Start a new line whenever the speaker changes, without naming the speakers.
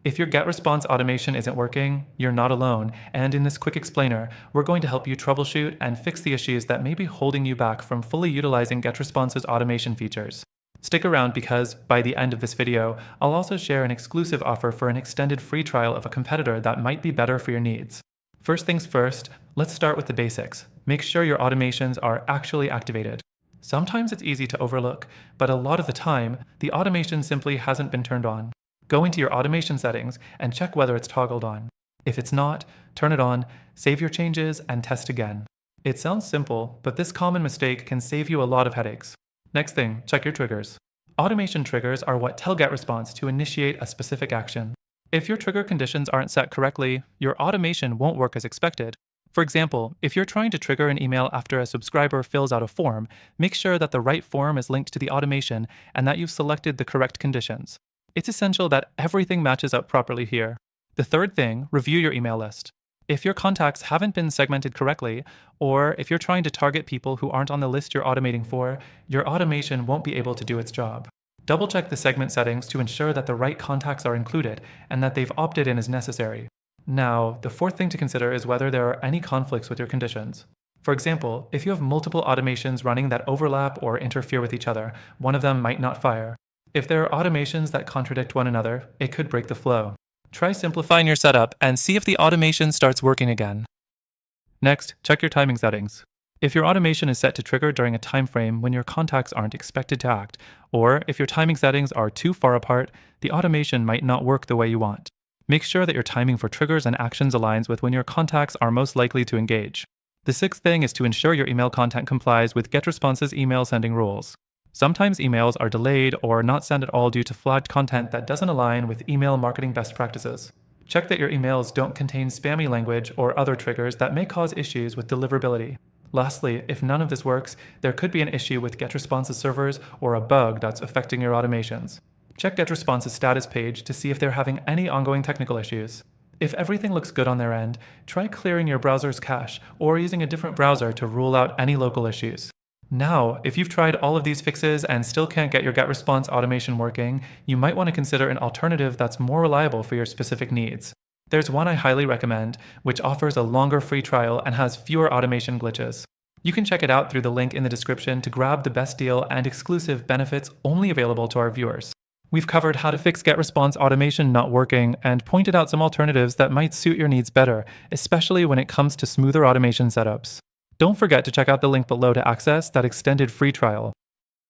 If your GetResponse automation isn't working, you're not alone, and in this quick explainer, we're going to help you troubleshoot and fix the issues that may be holding you back from fully utilizing GetResponse's automation features. Stick around because, by the end of this video, I'll also share an exclusive offer for an extended free trial of a competitor that might be better for your needs. First things first, let's start with the basics. Make sure your automations are actually activated. Sometimes it's easy to overlook, but a lot of the time, the automation simply hasn't been turned on. Go into your automation settings and check whether it's toggled on. If it's not, turn it on, save your changes, and test again. It sounds simple, but this common mistake can save you a lot of headaches. Next thing, check your triggers. Automation triggers are what tell GetResponse to initiate a specific action. If your trigger conditions aren't set correctly, your automation won't work as expected. For example, if you're trying to trigger an email after a subscriber fills out a form, make sure that the right form is linked to the automation and that you've selected the correct conditions. It's essential that everything matches up properly here. The third thing, review your email list. If your contacts haven't been segmented correctly, or if you're trying to target people who aren't on the list you're automating for, your automation won't be able to do its job. Double-check the segment settings to ensure that the right contacts are included and that they've opted in as necessary. Now, the fourth thing to consider is whether there are any conflicts with your conditions. For example, if you have multiple automations running that overlap or interfere with each other, one of them might not fire. If there are automations that contradict one another, it could break the flow. Try simplifying your setup and see if the automation starts working again. Next, check your timing settings. If your automation is set to trigger during a time frame when your contacts aren't expected to act, or if your timing settings are too far apart, the automation might not work the way you want. Make sure that your timing for triggers and actions aligns with when your contacts are most likely to engage. The sixth thing is to ensure your email content complies with GetResponse's email sending rules. Sometimes emails are delayed or not sent at all due to flagged content that doesn't align with email marketing best practices. Check that your emails don't contain spammy language or other triggers that may cause issues with deliverability. Lastly, if none of this works, there could be an issue with GetResponse's servers or a bug that's affecting your automations. Check GetResponse's status page to see if they're having any ongoing technical issues. If everything looks good on their end, try clearing your browser's cache or using a different browser to rule out any local issues. Now, if you've tried all of these fixes and still can't get your GetResponse automation working, you might want to consider an alternative that's more reliable for your specific needs. There's one I highly recommend, which offers a longer free trial and has fewer automation glitches. You can check it out through the link in the description to grab the best deal and exclusive benefits only available to our viewers. We've covered how to fix GetResponse automation not working and pointed out some alternatives that might suit your needs better, especially when it comes to smoother automation setups. Don't forget to check out the link below to access that extended free trial.